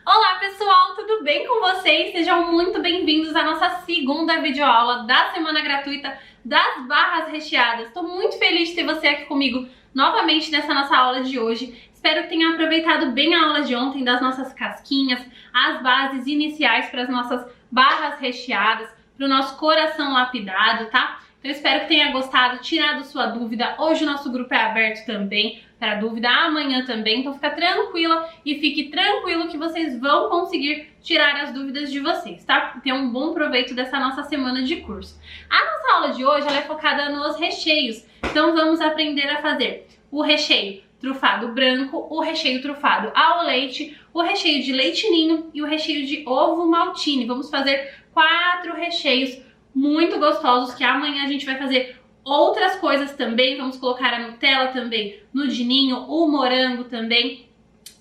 Olá pessoal, tudo bem com vocês? Sejam muito bem-vindos à nossa segunda videoaula da semana gratuita das barras recheadas. Estou muito feliz de ter você aqui comigo novamente nessa nossa aula de hoje. Espero que tenha aproveitado bem a aula de ontem das nossas casquinhas, as bases iniciais para as nossas barras recheadas, para o nosso coração lapidado, tá? Então espero que tenha gostado, tirado sua dúvida. Hoje o nosso grupo é aberto também para dúvida, amanhã também. Então fica tranquila e fique tranquilo que vocês vão conseguir tirar as dúvidas de vocês, tá? Tenha um bom proveito dessa nossa semana de curso. A nossa aula de hoje ela é focada nos recheios. Então vamos aprender a fazer o recheio trufado branco, o recheio trufado ao leite, o recheio de leite ninho e o recheio de ovo maltine. Vamos fazer 4 recheios muito gostosos que amanhã a gente vai fazer outras coisas também. Vamos colocar a Nutella também no de ninho, o morango também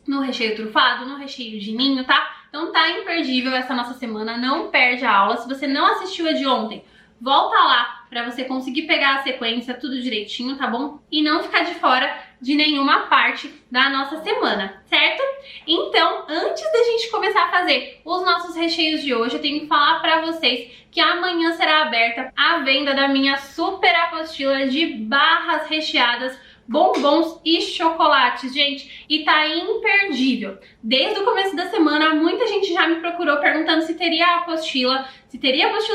no recheio trufado, no recheio de ninho, tá? Então tá imperdível essa nossa semana, não perde a aula. Se você não assistiu a de ontem, volta lá para você conseguir pegar a sequência, tudo direitinho, tá bom? E não ficar de fora de nenhuma parte da nossa semana, certo? Então, antes da gente começar a fazer os nossos recheios de hoje, eu tenho que falar para vocês que amanhã será aberta a venda da minha super apostila de barras recheadas, bombons e chocolates, gente, e tá imperdível. Desde o começo da semana, muita gente já me procurou perguntando se teria a apostila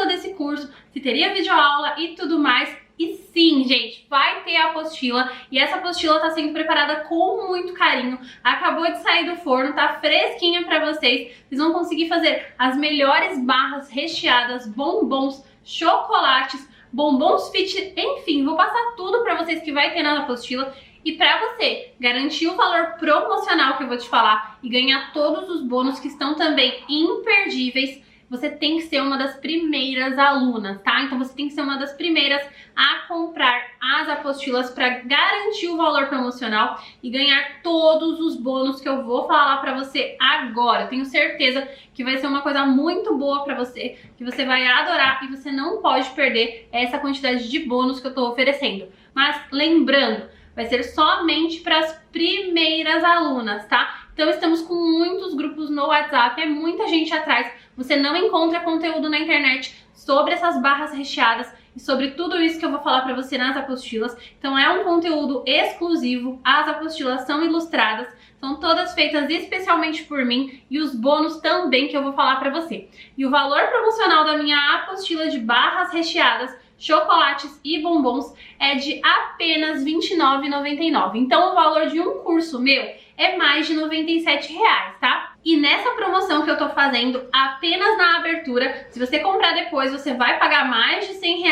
desse curso, se teria videoaula e tudo mais. E sim, gente, vai ter a apostila e essa apostila tá sendo preparada com muito carinho. Acabou de sair do forno, tá fresquinha pra vocês. Vocês vão conseguir fazer as melhores barras recheadas, bombons, chocolates, bombons fit, enfim, vou passar tudo pra vocês que vai ter na apostila. E pra você garantir o valor promocional que eu vou te falar e ganhar todos os bônus que estão também imperdíveis, você tem que ser uma das primeiras alunas, tá? Então você tem que ser uma das primeiras a comprar as apostilas para garantir o valor promocional e ganhar todos os bônus que eu vou falar para você agora. Eu tenho certeza que vai ser uma coisa muito boa para você, que você vai adorar e você não pode perder essa quantidade de bônus que eu tô oferecendo. Mas lembrando, vai ser somente para as primeiras alunas, tá? Então estamos com muitos grupos no WhatsApp, é muita gente atrás. Você não encontra conteúdo na internet sobre essas barras recheadas e sobre tudo isso que eu vou falar para você nas apostilas. Então é um conteúdo exclusivo, as apostilas são ilustradas, são todas feitas especialmente por mim e os bônus também que eu vou falar para você. E o valor promocional da minha apostila de barras recheadas, chocolates e bombons é de apenas R$ 29,99. Então o valor de um curso meu é mais de R$ 97, tá? E nessa promoção que eu tô fazendo apenas na abertura, se você comprar depois, você vai pagar mais de R$ 100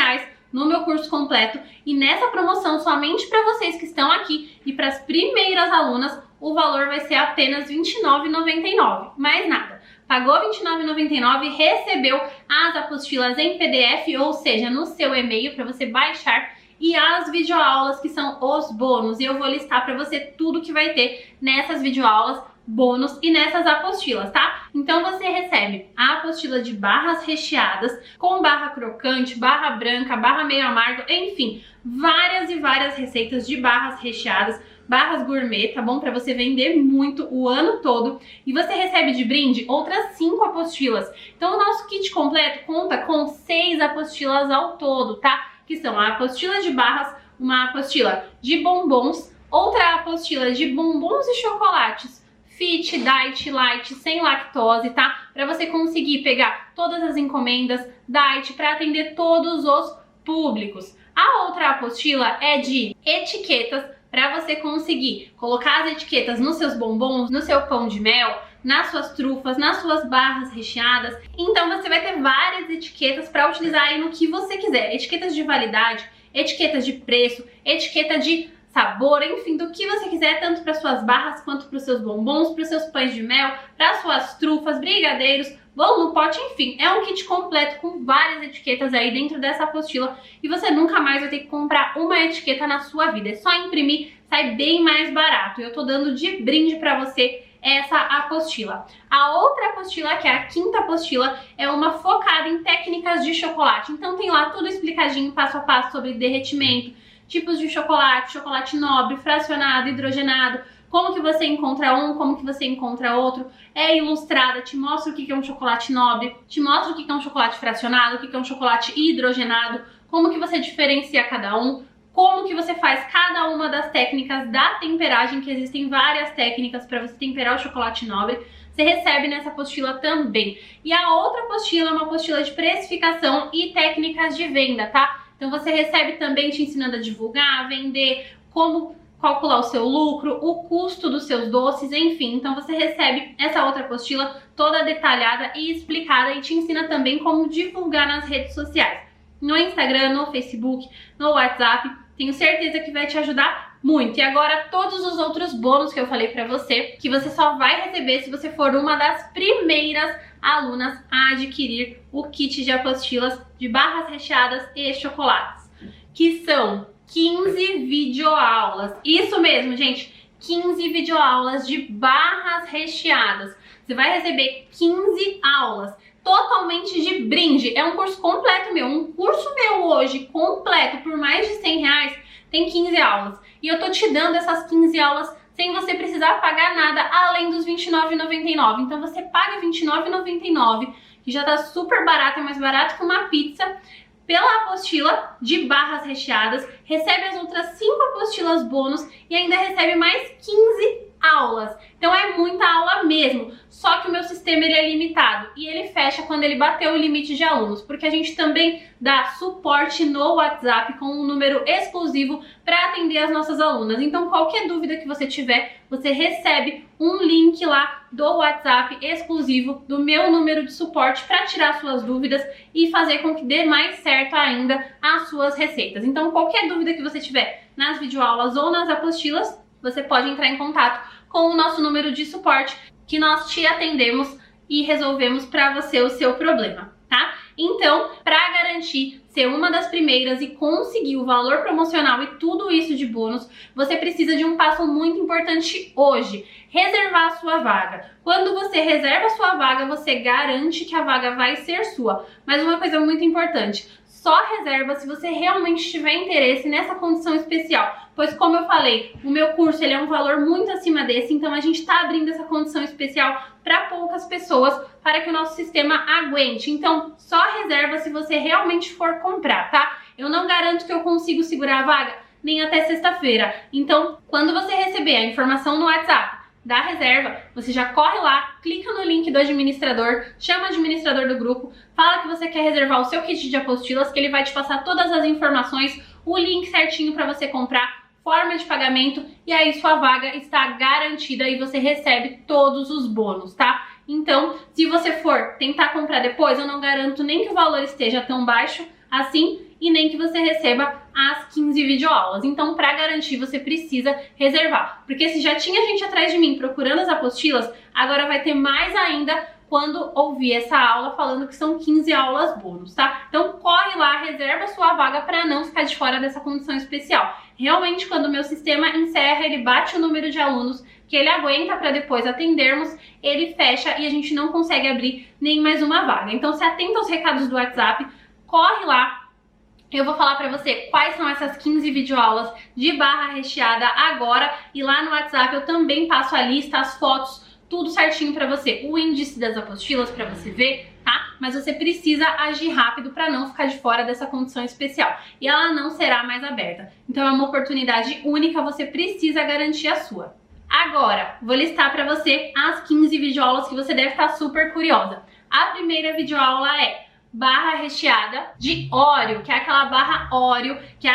no meu curso completo. E nessa promoção, somente para vocês que estão aqui e para as primeiras alunas, o valor vai ser apenas R$ 29,99. Mais nada. Pagou R$ 29,99 e recebeu as apostilas em PDF, ou seja, no seu e-mail para você baixar, e as videoaulas que são os bônus. E eu vou listar para você tudo que vai ter nessas videoaulas, bônus e nessas apostilas, tá? Então você recebe a apostila de barras recheadas com barra crocante, barra branca, barra meio amargo, enfim, várias e várias receitas de barras recheadas, barras gourmet, tá bom? Pra você vender muito o ano todo. E você recebe de brinde outras 5 apostilas. Então o nosso kit completo conta com 6 apostilas ao todo, tá? Que são a apostila de barras, uma apostila de bombons, outra apostila de bombons e chocolates fit, diet, light, sem lactose, tá? Para você conseguir pegar todas as encomendas diet para atender todos os públicos. A outra apostila é de etiquetas para você conseguir colocar as etiquetas nos seus bombons, no seu pão de mel, nas suas trufas, nas suas barras recheadas. Então você vai ter várias etiquetas para utilizar aí no que você quiser. Etiquetas de validade, etiquetas de preço, etiqueta de sabor, enfim, do que você quiser, tanto para suas barras quanto para os seus bombons, para os seus pães de mel, para suas trufas, brigadeiros, bolo no pote, enfim, é um kit completo com várias etiquetas aí dentro dessa apostila e você nunca mais vai ter que comprar uma etiqueta na sua vida, é só imprimir, sai bem mais barato. E eu tô dando de brinde para você essa apostila. A outra apostila, que é a quinta apostila, é uma focada em técnicas de chocolate. Então tem lá tudo explicadinho, passo a passo sobre derretimento, tipos de chocolate, chocolate nobre, fracionado, hidrogenado, como que você encontra um, como que você encontra outro. É ilustrada, te mostra o que é um chocolate nobre, te mostra o que é um chocolate fracionado, o que é um chocolate hidrogenado, como que você diferencia cada um, como que você faz cada uma das técnicas da temperagem, que existem várias técnicas para você temperar o chocolate nobre. Você recebe nessa apostila também. E a outra apostila é uma apostila de precificação e técnicas de venda, tá? Então você recebe também te ensinando a divulgar, a vender, como calcular o seu lucro, o custo dos seus doces, enfim. Então você recebe essa outra apostila toda detalhada e explicada e te ensina também como divulgar nas redes sociais. No Instagram, no Facebook, no WhatsApp. Tenho certeza que vai te ajudar muito. E agora todos os outros bônus que eu falei pra você, que você só vai receber se você for uma das primeiras alunas a adquirir o kit de apostilas de barras recheadas e chocolates, que são 15 videoaulas. Isso mesmo, gente, 15 videoaulas de barras recheadas. Você vai receber 15 aulas totalmente de brinde. É um curso completo meu. Um curso meu hoje completo por mais de R$100 tem 15 aulas. E eu tô te dando essas 15 aulas sem você precisar pagar nada além dos R$29,99. Então você paga R$29,99, que já tá super barato, é mais barato que uma pizza, pela apostila de barras recheadas, recebe as outras 5 apostilas bônus e ainda recebe mais 15 aulas. Então é muita aula mesmo, só que o meu sistema ele é limitado e ele fecha quando ele bater o limite de alunos, porque a gente também dá suporte no WhatsApp com um número exclusivo para atender as nossas alunas. Então qualquer dúvida que você tiver, você recebe um link lá do WhatsApp exclusivo do meu número de suporte para tirar suas dúvidas e fazer com que dê mais certo ainda as suas receitas. Então qualquer dúvida que você tiver nas videoaulas ou nas apostilas, você pode entrar em contato com o nosso número de suporte, que nós te atendemos e resolvemos para você o seu problema, tá? Então, para garantir ser uma das primeiras e conseguir o valor promocional e tudo isso de bônus, você precisa de um passo muito importante hoje: reservar a sua vaga. Quando você reserva a sua vaga, você garante que a vaga vai ser sua. Mas uma coisa muito importante: só reserva se você realmente tiver interesse nessa condição especial. Pois, como eu falei, o meu curso ele é um valor muito acima desse, então a gente está abrindo essa condição especial para poucas pessoas, para que o nosso sistema aguente. Então, só reserva se você realmente for comprar, tá? Eu não garanto que eu consigo segurar a vaga nem até sexta-feira. Então, quando você receber a informação no WhatsApp da reserva, você já corre lá, clica no link do administrador, chama o administrador do grupo, fala que você quer reservar o seu kit de apostilas, que ele vai te passar todas as informações, o link certinho para você comprar, forma de pagamento, e aí sua vaga está garantida e você recebe todos os bônus, tá? Então, se você for tentar comprar depois, eu não garanto nem que o valor esteja tão baixo assim e nem que você receba as 15 videoaulas. Então, para garantir, você precisa reservar. Porque se já tinha gente atrás de mim procurando as apostilas, agora vai ter mais ainda quando ouvir essa aula falando que são 15 aulas bônus, tá? Então, corre lá, reserva sua vaga para não ficar de fora dessa condição especial. Realmente, quando o meu sistema encerra, ele bate o número de alunos que ele aguenta para depois atendermos, ele fecha e a gente não consegue abrir nem mais uma vaga. Então, se atenta aos recados do WhatsApp, corre lá. Eu vou falar pra você quais são essas 15 videoaulas de barra recheada agora, e lá no WhatsApp eu também passo a lista, as fotos, tudo certinho pra você, o índice das apostilas pra você ver, tá? Mas você precisa agir rápido pra não ficar de fora dessa condição especial, e ela não será mais aberta. Então é uma oportunidade única, você precisa garantir a sua. Agora, vou listar pra você as 15 videoaulas que você deve estar super curiosa. A primeira videoaula é barra recheada de Oreo, que é aquela barra Oreo, que é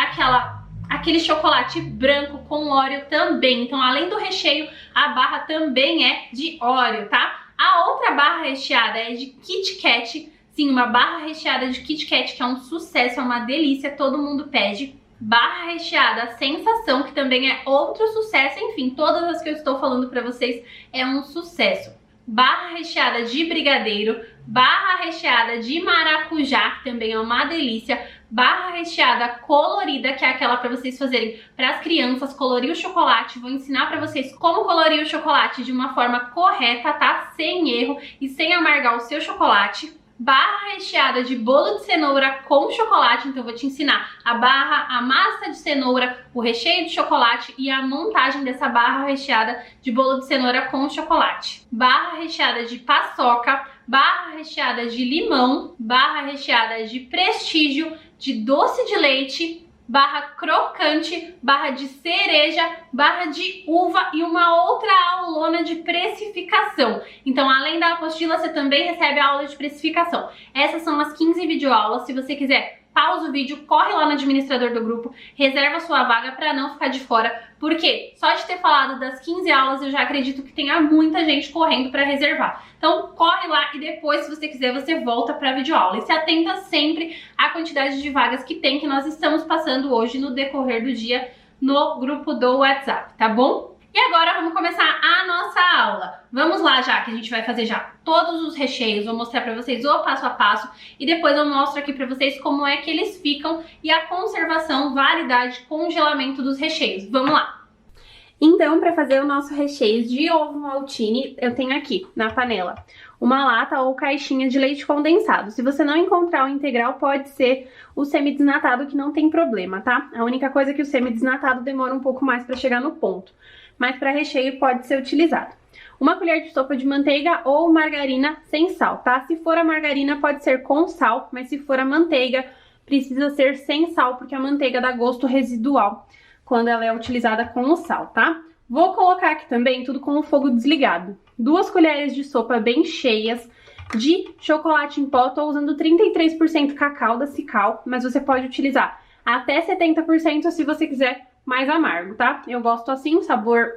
aquele chocolate branco com Oreo também. Então, além do recheio, a barra também é de Oreo, tá? A outra barra recheada é de Kit Kat. Sim, uma barra recheada de Kit Kat, que é um sucesso, é uma delícia, todo mundo pede. Barra recheada Sensação, que também é outro sucesso. Enfim, todas as que eu estou falando pra vocês é um sucesso. Barra recheada de brigadeiro, barra recheada de maracujá, que também é uma delícia, barra recheada colorida, que é aquela para vocês fazerem para as crianças, colorir o chocolate. Vou ensinar para vocês como colorir o chocolate de uma forma correta, tá? Sem erro e sem amargar o seu chocolate. barra recheada de bolo de cenoura com chocolate. Então eu vou te ensinar a barra, a massa de cenoura, o recheio de chocolate e a montagem dessa barra recheada de bolo de cenoura com chocolate. Barra recheada de paçoca, barra recheada de limão, barra recheada de prestígio, de doce de leite, barra crocante, barra de cereja, barra de uva e uma outra aulona de precificação. Então, além da apostila, você também recebe a aula de precificação. Essas são as 15 videoaulas. Se você quiser, pausa o vídeo, corre lá no administrador do grupo, reserva sua vaga para não ficar de fora, porque só de ter falado das 15 aulas eu já acredito que tenha muita gente correndo para reservar. Então corre lá e depois, se você quiser, você volta para a videoaula. E se atenta sempre à quantidade de vagas que tem, que nós estamos passando hoje no decorrer do dia no grupo do WhatsApp, tá bom? E agora vamos começar a nossa aula. Vamos lá já, que a gente vai fazer já todos os recheios. Vou mostrar pra vocês o passo a passo e depois eu mostro aqui pra vocês como é que eles ficam e a conservação, validade, congelamento dos recheios. Vamos lá! Então, para fazer o nosso recheio de ovo maltine, eu tenho aqui na panela uma lata ou caixinha de leite condensado. Se você não encontrar o integral, pode ser o semi-desnatado, que não tem problema, tá? A única coisa é que o semi-desnatado demora um pouco mais para chegar no ponto, mas para recheio pode ser utilizado. Uma colher de sopa de manteiga ou margarina sem sal, tá? Se for a margarina, pode ser com sal, mas se for a manteiga, precisa ser sem sal, porque a manteiga dá gosto residual quando ela é utilizada com o sal, tá? Vou colocar aqui também tudo com o fogo desligado. 2 colheres de sopa bem cheias de chocolate em pó. Tô usando 33% cacau da Cical, mas você pode utilizar até 70% se você quiser mais amargo, tá? Eu gosto assim, o sabor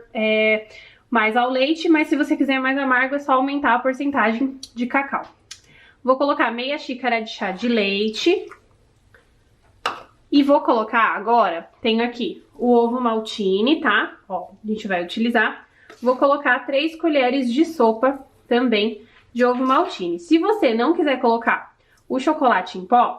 mais ao leite, mas se você quiser mais amargo é só aumentar a porcentagem de cacau. Vou colocar meia xícara de chá de leite. E vou colocar agora, tenho aqui o ovo maltine, tá? Ó, a gente vai utilizar. Vou colocar 3 colheres de sopa também de ovo maltine. Se você não quiser colocar o chocolate em pó,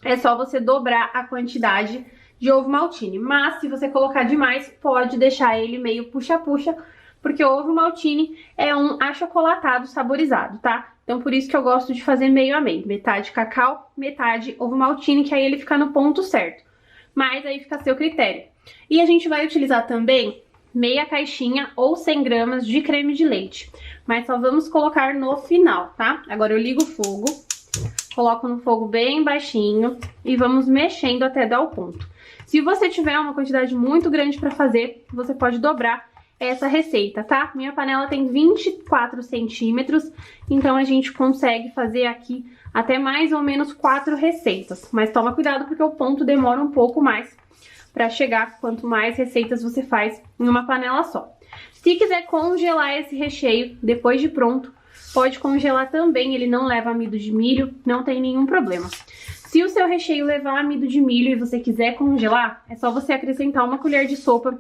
é só você dobrar a quantidade de ovo maltine. Mas se você colocar demais, pode deixar ele meio puxa-puxa, porque o ovo maltine é um achocolatado saborizado, tá? Então por isso que eu gosto de fazer meio a meio, metade cacau, metade ovo maltine, que aí ele fica no ponto certo. Mas aí fica a seu critério. E a gente vai utilizar também meia caixinha ou 100 gramas de creme de leite, mas só vamos colocar no final, tá? Agora eu ligo o fogo, coloco no fogo bem baixinho e vamos mexendo até dar o ponto. Se você tiver uma quantidade muito grande para fazer, você pode dobrar essa receita, tá? Minha panela tem 24 centímetros, então a gente consegue fazer aqui até mais ou menos 4 receitas. Mas toma cuidado porque o ponto demora um pouco mais para chegar, quanto mais receitas você faz em uma panela só. Se quiser congelar esse recheio depois de pronto, pode congelar também, ele não leva amido de milho, não tem nenhum problema. Se o seu recheio levar amido de milho e você quiser congelar, é só você acrescentar uma colher de sopa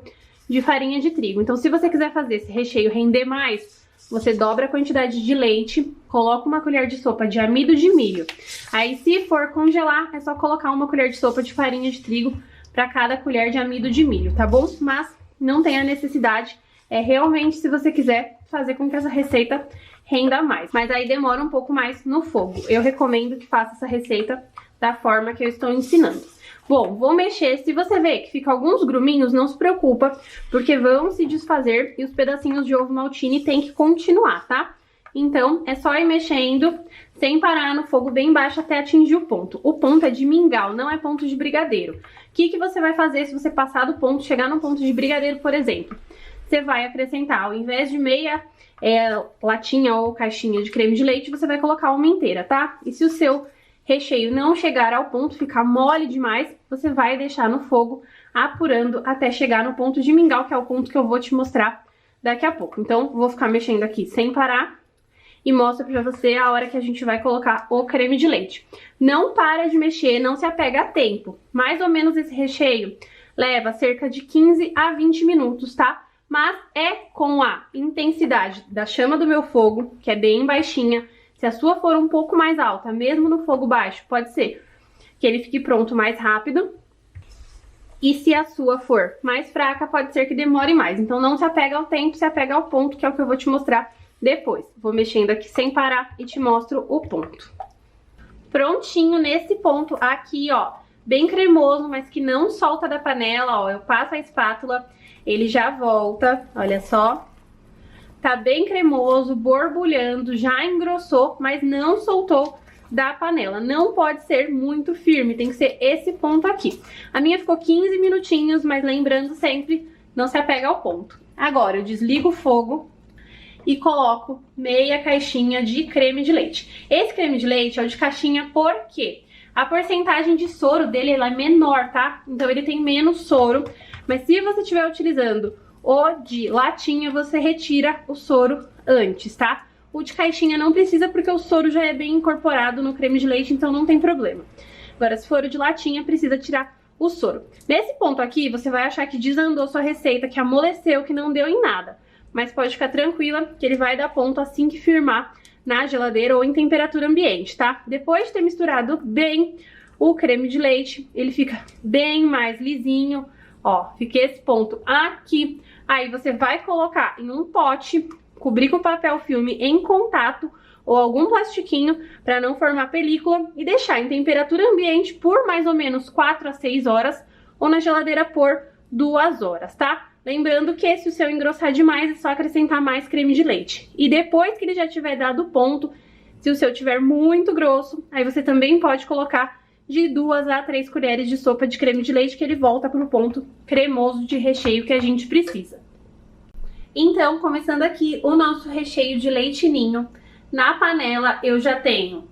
de farinha de trigo. Então, se você quiser fazer esse recheio render mais, você dobra a quantidade de leite, coloca uma colher de sopa de amido de milho. Aí, se for congelar, é só colocar uma colher de sopa de farinha de trigo para cada colher de amido de milho, tá bom? Mas não tem a necessidade, é realmente se você quiser fazer com que essa receita renda mais. Mas aí demora um pouco mais no fogo. Eu recomendo que faça essa receita da forma que eu estou ensinando. Bom, vou mexer. Se você vê que fica alguns gruminhos, não se preocupa, porque vão se desfazer e os pedacinhos de ovo maltine tem que continuar, tá? Então, é só ir mexendo, sem parar, no fogo bem baixo até atingir o ponto. O ponto é de mingau, não é ponto de brigadeiro. O que você vai fazer se você passar do ponto, chegar no ponto de brigadeiro, por exemplo? Você vai acrescentar, ao invés de meia latinha ou caixinha de creme de leite, você vai colocar uma inteira, tá? E se o seu recheio não chegar ao ponto, ficar mole demais, você vai deixar no fogo apurando até chegar no ponto de mingau, que é o ponto que eu vou te mostrar daqui a pouco. Então, vou ficar mexendo aqui sem parar e mostro pra você a hora que a gente vai colocar o creme de leite. Não para de mexer, não se apega a tempo. Mais ou menos esse recheio leva cerca de 15 a 20 minutos, tá? Mas é com a intensidade da chama do meu fogo, que é bem baixinha. Se a sua for um pouco mais alta, mesmo no fogo baixo, pode ser que ele fique pronto mais rápido. E se a sua for mais fraca, pode ser que demore mais. Então não se apega ao tempo, se apega ao ponto, que é o que eu vou te mostrar depois. Vou mexendo aqui sem parar e te mostro o ponto. Prontinho nesse ponto aqui, ó, bem cremoso, mas que não solta da panela, ó. Eu passo a espátula, ele já volta, olha só. Tá bem cremoso, borbulhando, já engrossou, mas não soltou da panela. Não pode ser muito firme, tem que ser esse ponto aqui. A minha ficou 15 minutinhos, mas lembrando sempre, não se apega ao ponto. Agora eu desligo o fogo e coloco meia caixinha de creme de leite. Esse creme de leite é o de caixinha porque a porcentagem de soro dele ela é menor, tá? Então ele tem menos soro, mas se você estiver utilizando o de latinha, você retira o soro antes, tá? O de caixinha não precisa porque o soro já é bem incorporado no creme de leite, então não tem problema. Agora, se for o de latinha, precisa tirar o soro. Nesse ponto aqui, você vai achar que desandou sua receita, que amoleceu, que não deu em nada. Mas pode ficar tranquila que ele vai dar ponto assim que firmar na geladeira ou em temperatura ambiente, tá? Depois de ter misturado bem o creme de leite, ele fica bem mais lisinho, ó, fica esse ponto aqui. Aí você vai colocar em um pote, cobrir com papel filme em contato ou algum plastiquinho para não formar película e deixar em temperatura ambiente por mais ou menos 4 a 6 horas ou na geladeira por 2 horas, tá? Lembrando que se o seu engrossar demais, é só acrescentar mais creme de leite. E depois que ele já tiver dado ponto, se o seu tiver muito grosso, aí você também pode colocar de 2 a 3 colheres de sopa de creme de leite, que ele volta para o ponto cremoso de recheio que a gente precisa. Então, começando aqui o nosso recheio de leite ninho. Na panela eu já tenho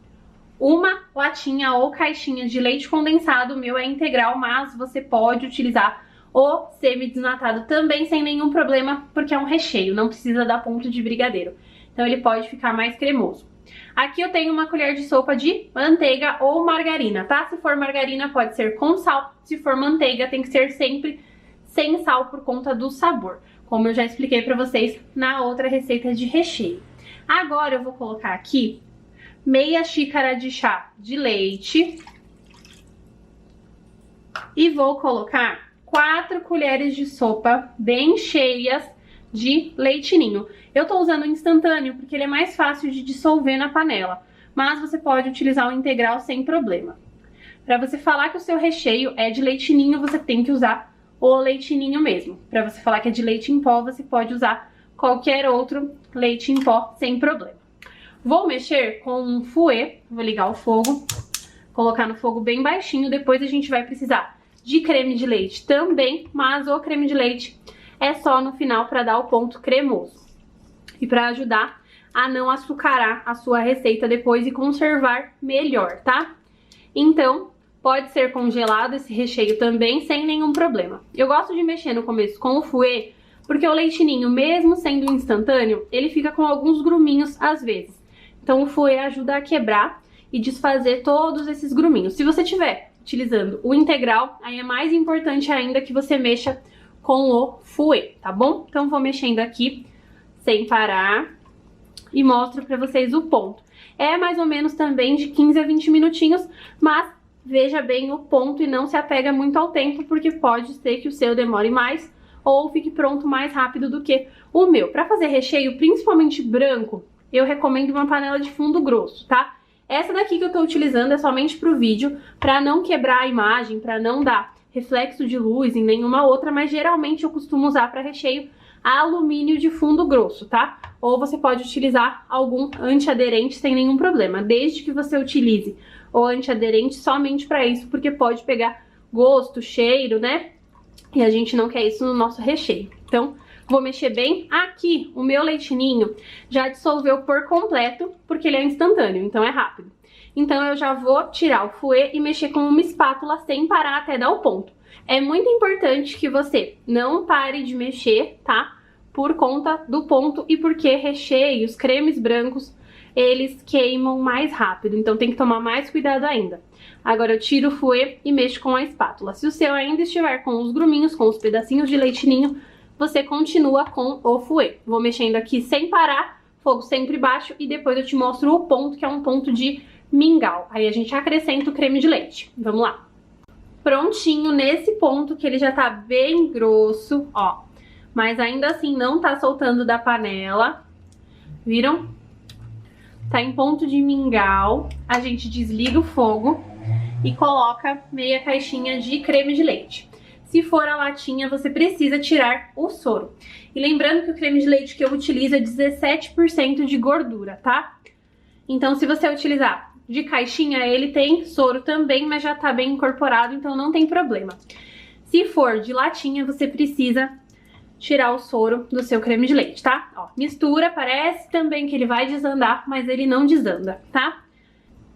uma latinha ou caixinha de leite condensado, o meu é integral, mas você pode utilizar o semi-desnatado também sem nenhum problema, porque é um recheio, não precisa dar ponto de brigadeiro. Então ele pode ficar mais cremoso. Aqui eu tenho uma colher de sopa de manteiga ou margarina, tá? Se for margarina pode ser com sal, se for manteiga tem que ser sempre sem sal por conta do sabor, como eu já expliquei pra vocês na outra receita de recheio. Agora eu vou colocar aqui meia xícara de chá de leite e vou colocar 4 colheres de sopa bem cheias de leite ninho. Eu tô usando o instantâneo porque ele é mais fácil de dissolver na panela, mas você pode utilizar o integral sem problema. Para você falar que o seu recheio é de leite ninho, você tem que usar o leite ninho mesmo. Para você falar que é de leite em pó, você pode usar qualquer outro leite em pó sem problema. Vou mexer com um fouet, vou ligar o fogo, colocar no fogo bem baixinho, depois a gente vai precisar de creme de leite também, mas o creme de leite é só no final para dar o ponto cremoso e para ajudar a não açucarar a sua receita depois e conservar melhor, tá? Então, pode ser congelado esse recheio também sem nenhum problema. Eu gosto de mexer no começo com o fouet, porque o leite ninho, mesmo sendo instantâneo, ele fica com alguns gruminhos às vezes. Então o fouet ajuda a quebrar e desfazer todos esses gruminhos. Se você tiver utilizando o integral, aí é mais importante ainda que você mexa com o fouet, tá bom? Então vou mexendo aqui sem parar e mostro pra vocês o ponto. É mais ou menos também de 15 a 20 minutinhos, mas veja bem o ponto e não se apega muito ao tempo, porque pode ser que o seu demore mais ou fique pronto mais rápido do que o meu. Pra fazer recheio, principalmente branco, eu recomendo uma panela de fundo grosso, tá? Essa daqui que eu tô utilizando é somente pro vídeo, pra não quebrar a imagem, pra não dar reflexo de luz em nenhuma outra, mas geralmente eu costumo usar pra recheio alumínio de fundo grosso, tá? Ou você pode utilizar algum antiaderente sem nenhum problema, desde que você utilize o antiaderente somente pra isso, porque pode pegar gosto, cheiro, né? E a gente não quer isso no nosso recheio. Então, vou mexer bem. Aqui, o meu leite ninho já dissolveu por completo, porque ele é instantâneo, então é rápido. Então eu já vou tirar o fouet e mexer com uma espátula sem parar até dar o ponto. É muito importante que você não pare de mexer, tá? Por conta do ponto e porque recheios, cremes brancos, eles queimam mais rápido, então tem que tomar mais cuidado ainda. Agora eu tiro o fouet e mexo com a espátula. Se o seu ainda estiver com os gruminhos, com os pedacinhos de leite ninho, você continua com o fouet. Vou mexendo aqui sem parar, fogo sempre baixo, e depois eu te mostro o ponto, que é um ponto de mingau. Aí a gente acrescenta o creme de leite. Vamos lá. Prontinho nesse ponto, que ele já tá bem grosso, ó. Mas ainda assim não tá soltando da panela. Viram? tá em ponto de mingau, a gente desliga o fogo e coloca meia caixinha de creme de leite. Se for a latinha, você precisa tirar o soro. E lembrando que o creme de leite que eu utilizo é 17% de gordura, tá? Então, se você utilizar de caixinha, ele tem soro também, mas já tá bem incorporado, então não tem problema. Se for de latinha, você precisa tirar o soro do seu creme de leite, tá? Ó, mistura, parece também que ele vai desandar, mas ele não desanda, tá?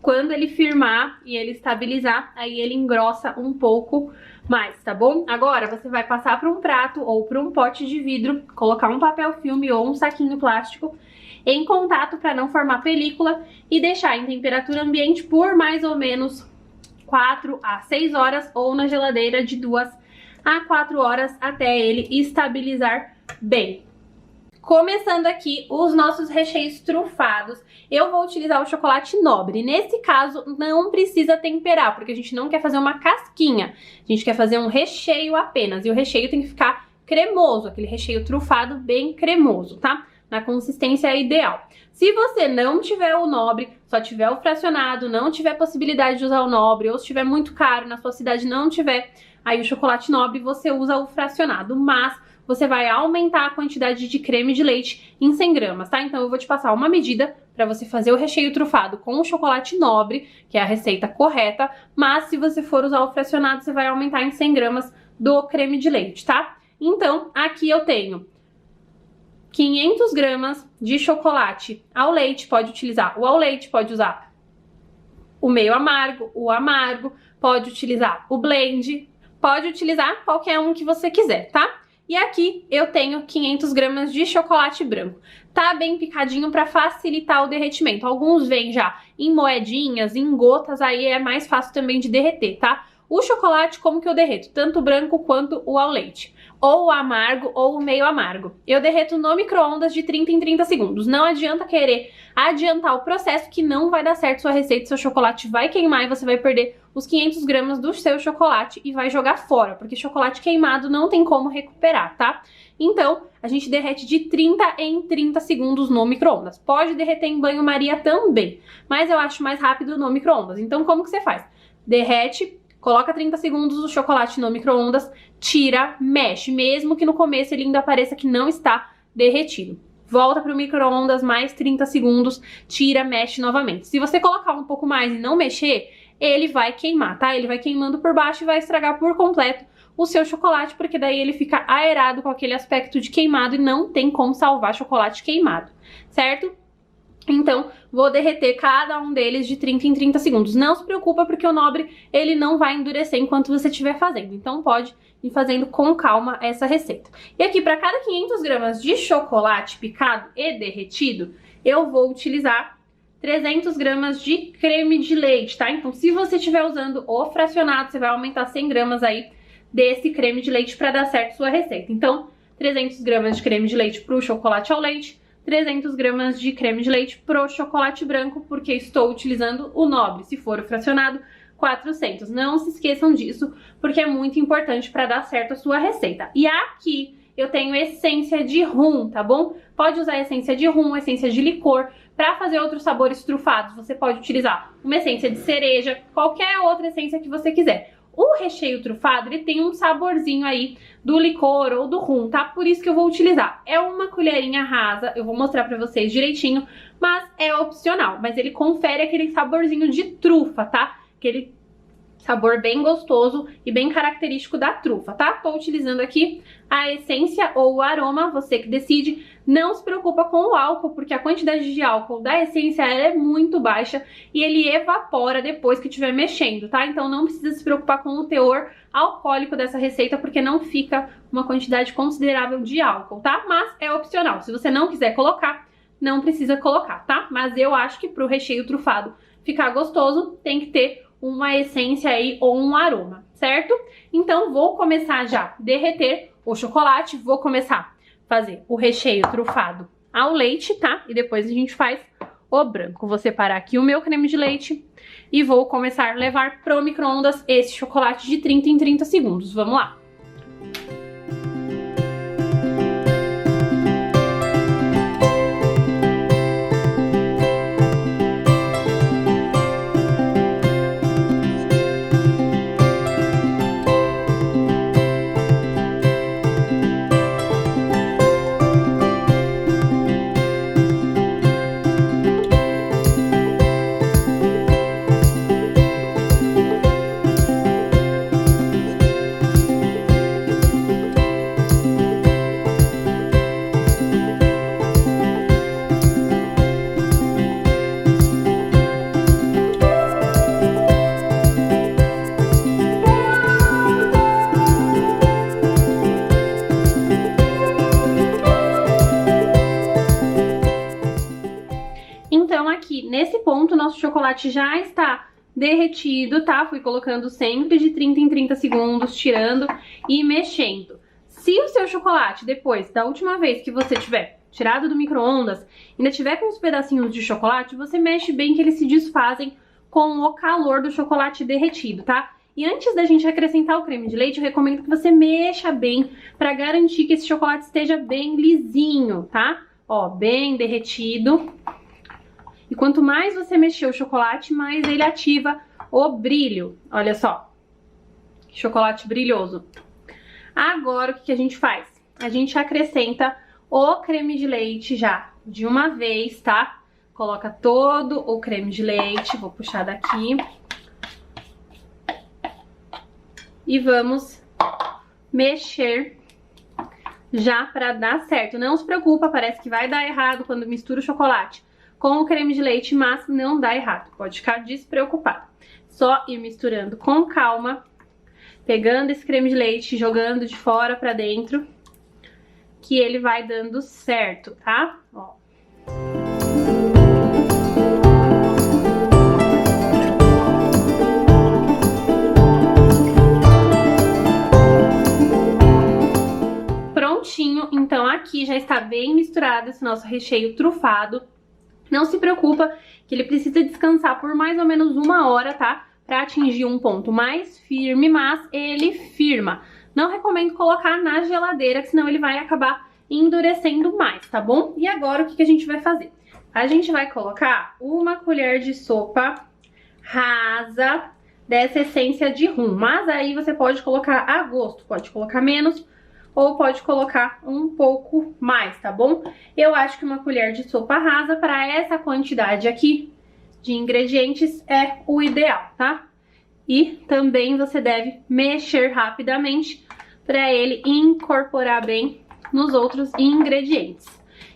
Quando ele firmar e ele estabilizar, aí ele engrossa um pouco mais, tá bom? Agora você vai passar para um prato ou para um pote de vidro, colocar um papel filme ou um saquinho plástico em contato para não formar película e deixar em temperatura ambiente por mais ou menos 4 a 6 horas ou na geladeira de 2 a 4 horas até ele estabilizar bem. Começando aqui os nossos recheios trufados, eu vou utilizar o chocolate nobre. Nesse caso, não precisa temperar, porque a gente não quer fazer uma casquinha. A gente quer fazer um recheio apenas. E o recheio tem que ficar cremoso, aquele recheio trufado bem cremoso, tá? Na consistência ideal. Se você não tiver o nobre, só tiver o fracionado, não tiver possibilidade de usar o nobre, ou se estiver muito caro, na sua cidade não tiver aí o chocolate nobre, você usa o fracionado, mas você vai aumentar a quantidade de creme de leite em 100 gramas, tá? Então eu vou te passar uma medida para você fazer o recheio trufado com o chocolate nobre, que é a receita correta, mas se você for usar o fracionado, você vai aumentar em 100 gramas do creme de leite, tá? Então, aqui eu tenho 500 gramas de chocolate ao leite, pode utilizar o ao leite, pode usar o meio amargo, o amargo, pode utilizar o blend, pode utilizar qualquer um que você quiser, tá? E aqui eu tenho 500 gramas de chocolate branco. Tá bem picadinho para facilitar o derretimento. Alguns vêm já em moedinhas, em gotas, aí é mais fácil também de derreter, tá? O chocolate, como que eu derreto? Tanto o branco quanto o ao leite. Ou o amargo ou o meio amargo. Eu derreto no micro-ondas de 30 em 30 segundos. Não adianta querer adiantar o processo que não vai dar certo sua receita. Seu chocolate vai queimar e você vai perder os 500 gramas do seu chocolate e vai jogar fora. Porque chocolate queimado não tem como recuperar, tá? Então, a gente derrete de 30 em 30 segundos no micro-ondas. Pode derreter em banho-maria também, mas eu acho mais rápido no micro-ondas. Então, como que você faz? Derrete, coloca 30 segundos o chocolate no micro-ondas, tira, mexe, mesmo que no começo ele ainda pareça que não está derretido. Volta para o micro-ondas, mais 30 segundos, tira, mexe novamente. Se você colocar um pouco mais e não mexer, ele vai queimar, tá? Ele vai queimando por baixo e vai estragar por completo o seu chocolate, porque daí ele fica aerado com aquele aspecto de queimado e não tem como salvar chocolate queimado, certo? Então, vou derreter cada um deles de 30 em 30 segundos. Não se preocupa, porque o nobre, ele não vai endurecer enquanto você estiver fazendo. Então, pode ir fazendo com calma essa receita. E aqui, para cada 500 gramas de chocolate picado e derretido, eu vou utilizar 300 gramas de creme de leite, tá? Então, se você estiver usando o fracionado, você vai aumentar 100 gramas aí desse creme de leite para dar certo sua receita. Então, 300 gramas de creme de leite para o chocolate ao leite, 300 gramas de creme de leite pro chocolate branco, porque estou utilizando o nobre. Se for o fracionado, 400. Não se esqueçam disso, porque é muito importante para dar certo a sua receita. E aqui eu tenho essência de rum, tá bom? Pode usar essência de rum, essência de licor. Para fazer outros sabores trufados, você pode utilizar uma essência de cereja, qualquer outra essência que você quiser. O recheio trufado, ele tem um saborzinho aí do licor ou do rum, tá? Por isso que eu vou utilizar. É uma colherinha rasa, eu vou mostrar pra vocês direitinho, mas é opcional. Mas ele confere aquele saborzinho de trufa, tá? Aquele sabor bem gostoso e bem característico da trufa, tá? Tô utilizando aqui a essência ou o aroma, você que decide. Não se preocupa com o álcool, porque a quantidade de álcool da essência ela é muito baixa e ele evapora depois que estiver mexendo, tá? Então não precisa se preocupar com o teor alcoólico dessa receita, porque não fica uma quantidade considerável de álcool, tá? Mas é opcional. Se você não quiser colocar, não precisa colocar, tá? Mas eu acho que pro recheio trufado ficar gostoso, tem que ter uma essência aí ou um aroma, certo? Então vou começar já a derreter o chocolate, vou começar a fazer o recheio trufado ao leite, tá? E depois a gente faz o branco. Vou separar aqui o meu creme de leite e vou começar a levar pro micro-ondas esse chocolate de 30 em 30 segundos. Vamos lá! aqui, nesse ponto, nosso chocolate já está derretido, tá? Fui colocando sempre de 30 em 30 segundos, tirando e mexendo. Se o seu chocolate, depois da última vez que você tiver tirado do micro-ondas, ainda tiver com uns pedacinhos de chocolate, você mexe bem que eles se desfazem com o calor do chocolate derretido, tá? E antes da gente acrescentar o creme de leite, eu recomendo que você mexa bem para garantir que esse chocolate esteja bem lisinho, tá? Ó, bem derretido. E quanto mais você mexer o chocolate, mais ele ativa o brilho. Olha só, chocolate brilhoso. Agora, o que a gente faz? A gente acrescenta o creme de leite já de uma vez, tá? Coloca todo o creme de leite, vou puxar daqui. E vamos mexer já para dar certo. Não se preocupa, parece que vai dar errado quando mistura o chocolate com o creme de leite, mas não dá errado. Pode ficar despreocupado. Só ir misturando com calma, pegando esse creme de leite, jogando de fora para dentro, que ele vai dando certo, tá? Ó. Prontinho, então aqui já está bem misturado esse nosso recheio trufado. Não se preocupa que ele precisa descansar por mais ou menos 1 hora, tá? Para atingir um ponto mais firme, mas ele firma. Não recomendo colocar na geladeira, que senão ele vai acabar endurecendo mais, tá bom? E agora o que a gente vai fazer? A gente vai colocar 1 colher de sopa rasa dessa essência de rum, mas aí você pode colocar a gosto, pode colocar menos ou pode colocar um pouco mais, tá bom? Eu acho que 1 colher de sopa rasa para essa quantidade aqui de ingredientes é o ideal, tá? E também você deve mexer rapidamente para ele incorporar bem nos outros ingredientes.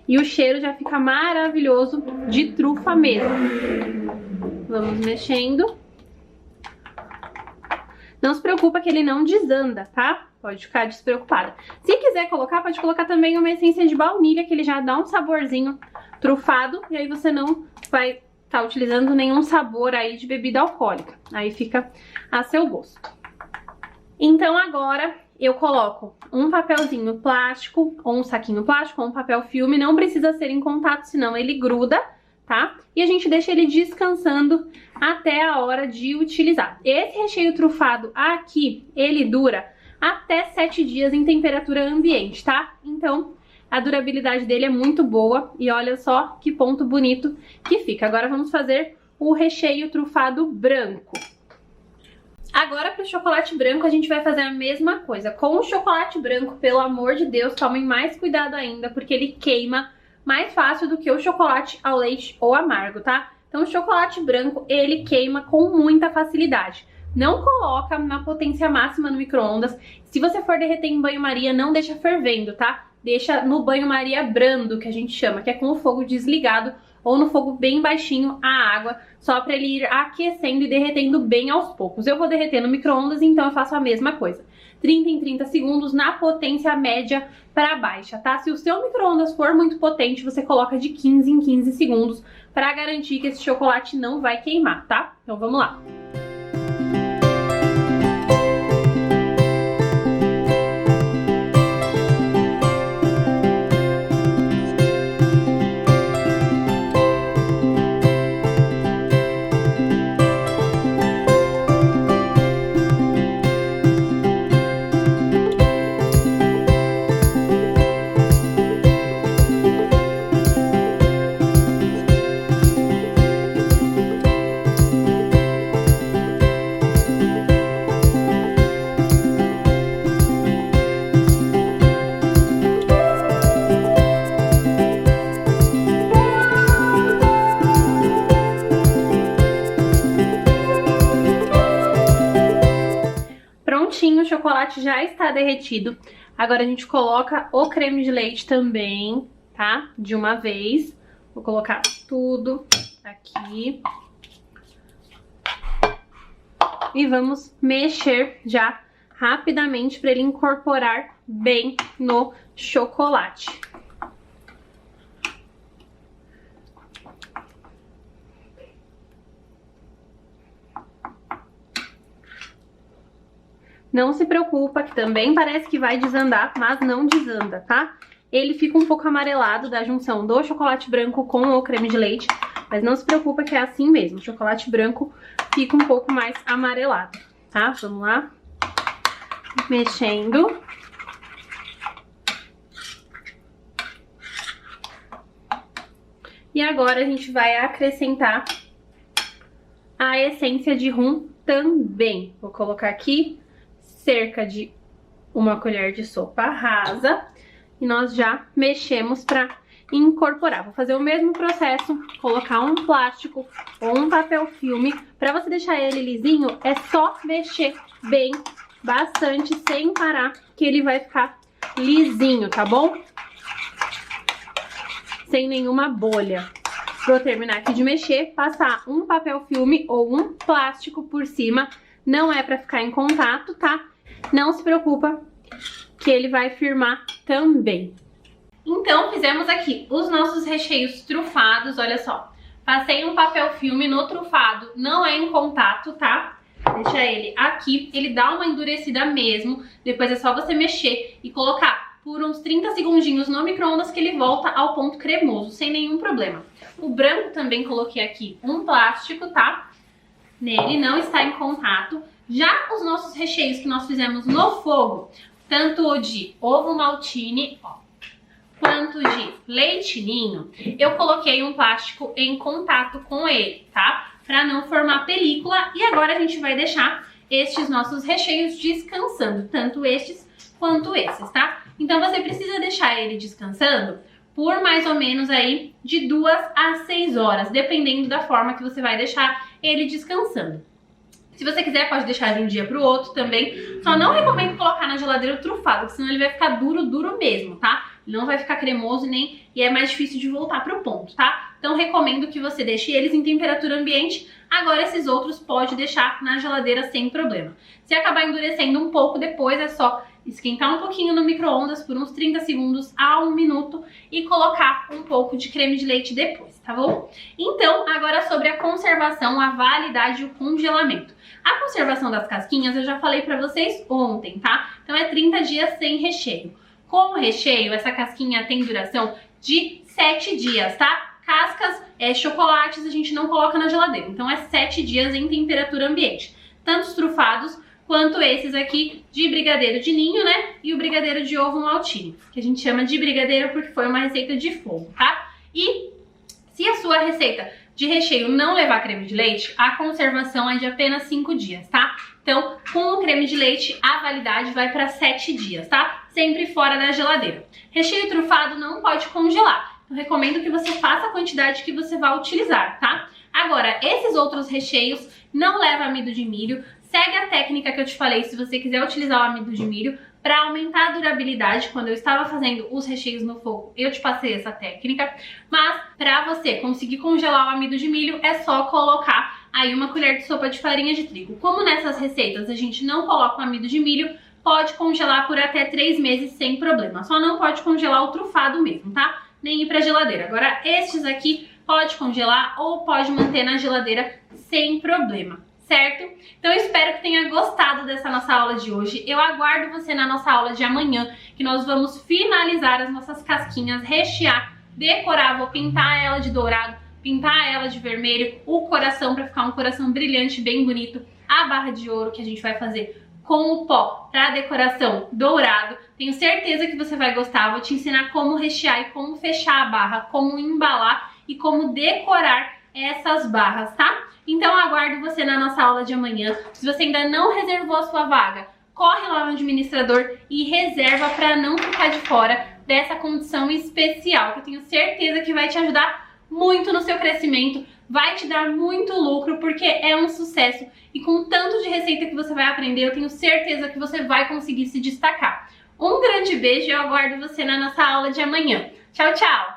E o cheiro já fica maravilhoso de trufa mesmo. Vamos mexendo. Não se preocupa que ele não desanda, tá? Pode ficar despreocupada. Se quiser colocar, pode colocar também uma essência de baunilha, que ele já dá um saborzinho trufado. E aí você não vai estar utilizando nenhum sabor aí de bebida alcoólica. Aí fica a seu gosto. Então agora eu coloco um papelzinho plástico, ou um saquinho plástico, ou um papel filme. Não precisa ser em contato, senão ele gruda, tá? E a gente deixa ele descansando até a hora de utilizar. Esse recheio trufado aqui, ele dura até 7 dias em temperatura ambiente, tá? Então, a durabilidade dele é muito boa e olha só que ponto bonito que fica. Agora vamos fazer o recheio trufado branco. Agora, para o chocolate branco, a gente vai fazer a mesma coisa. Com o chocolate branco, pelo amor de Deus, tomem mais cuidado ainda, porque ele queima mais fácil do que o chocolate ao leite ou amargo, tá? Então, o chocolate branco, ele queima com muita facilidade. Não coloca na potência máxima no micro-ondas. Se você for derreter em banho-maria, não deixa fervendo, tá? Deixa no banho-maria brando, que a gente chama, que é com o fogo desligado ou no fogo bem baixinho a água, só para ele ir aquecendo e derretendo bem aos poucos. Eu vou derreter no micro-ondas, então eu faço a mesma coisa. 30 em 30 segundos na potência média para baixa, tá? Se o seu micro-ondas for muito potente, você coloca de 15 em 15 segundos para garantir que esse chocolate não vai queimar, tá? Então vamos lá. O chocolate já está derretido. Agora a gente coloca o creme de leite também, tá? De uma vez. Vou colocar tudo aqui. E vamos mexer já rapidamente para ele incorporar bem no chocolate. Não se preocupa, que também parece que vai desandar, mas não desanda, tá? Ele fica um pouco amarelado da junção do chocolate branco com o creme de leite, mas não se preocupa que é assim mesmo, o chocolate branco fica um pouco mais amarelado, tá? Vamos lá. Mexendo. E agora a gente vai acrescentar a essência de rum também. Vou colocar aqui cerca de 1 colher de sopa rasa e nós já mexemos para incorporar. Vou fazer o mesmo processo, colocar um plástico ou um papel filme. Para você deixar ele lisinho, é só mexer bem, bastante, sem parar, que ele vai ficar lisinho, tá bom? Sem nenhuma bolha. Vou terminar aqui de mexer, passar um papel filme ou um plástico por cima. Não é pra ficar em contato, tá? Não se preocupa que ele vai firmar também. Então, fizemos aqui os nossos recheios trufados, olha só. Passei um papel filme no trufado, não é em contato, tá? Deixa ele aqui, ele dá uma endurecida mesmo. Depois é só você mexer e colocar por uns 30 segundinhos no micro-ondas que ele volta ao ponto cremoso, sem nenhum problema. O branco também coloquei aqui um plástico, tá? Nele, não está em contato. Já os nossos recheios que nós fizemos no fogo, tanto o de ovo maltine, ó, quanto de leite ninho, eu coloquei um plástico em contato com ele, tá? Pra não formar película. E agora a gente vai deixar estes nossos recheios descansando, tanto estes quanto esses, tá? Então você precisa deixar ele descansando por mais ou menos aí de 2 a 6 horas, dependendo da forma que você vai deixar ele descansando. Se você quiser, pode deixar de um dia pro outro também. Só não recomendo colocar na geladeira o trufado, porque senão ele vai ficar duro, duro mesmo, tá? Ele não vai ficar cremoso e é mais difícil de voltar pro ponto, tá? Então recomendo que você deixe eles em temperatura ambiente. Agora esses outros pode deixar na geladeira sem problema. Se acabar endurecendo um pouco depois, é só esquentar um pouquinho no micro-ondas por uns 30 segundos a 1 minuto e colocar um pouco de creme de leite depois, tá bom? Então, agora sobre a conservação, a validade e o congelamento. A conservação das casquinhas eu já falei pra vocês ontem, tá? Então é 30 dias sem recheio. Com o recheio, essa casquinha tem duração de 7 dias, tá? Cascas, chocolates, a gente não coloca na geladeira. Então é 7 dias em temperatura ambiente. Tanto os trufados quanto esses aqui de brigadeiro de ninho, né? E o brigadeiro de ovo maltine, que a gente chama de brigadeiro porque foi uma receita de fogo, tá? E se a sua receita de recheio não levar creme de leite, a conservação é de apenas 5 dias, tá? Então, com o creme de leite, a validade vai para 7 dias, tá? Sempre fora da geladeira. Recheio trufado não pode congelar. Eu recomendo que você faça a quantidade que você vai utilizar, tá? Agora, esses outros recheios não levam amido de milho. Segue a técnica que eu te falei se você quiser utilizar o amido de milho para aumentar a durabilidade. Quando eu estava fazendo os recheios no fogo, eu te passei essa técnica. Mas para você conseguir congelar o amido de milho, é só colocar aí 1 colher de sopa de farinha de trigo. Como nessas receitas a gente não coloca o amido de milho, pode congelar por até 3 meses sem problema. Só não pode congelar o trufado mesmo, tá? Nem ir pra geladeira. Agora, estes aqui pode congelar ou pode manter na geladeira sem problema, certo? Então eu espero que tenha gostado dessa nossa aula de hoje. Eu aguardo você na nossa aula de amanhã, que nós vamos finalizar as nossas casquinhas, rechear, decorar. Vou pintar ela de dourado, pintar ela de vermelho, o coração para ficar um coração brilhante, bem bonito, a barra de ouro que a gente vai fazer com o pó para decoração dourado. Tenho certeza que você vai gostar. Vou te ensinar como rechear e como fechar a barra, como embalar e como decorar essas barras, tá? Então aguardo você na nossa aula de amanhã. Se você ainda não reservou a sua vaga, corre lá no administrador e reserva para não ficar de fora dessa condição especial, que eu tenho certeza que vai te ajudar muito no seu crescimento, vai te dar muito lucro, porque é um sucesso. E com tanto de receita que você vai aprender, eu tenho certeza que você vai conseguir se destacar. Um grande beijo e eu aguardo você na nossa aula de amanhã. Tchau, tchau!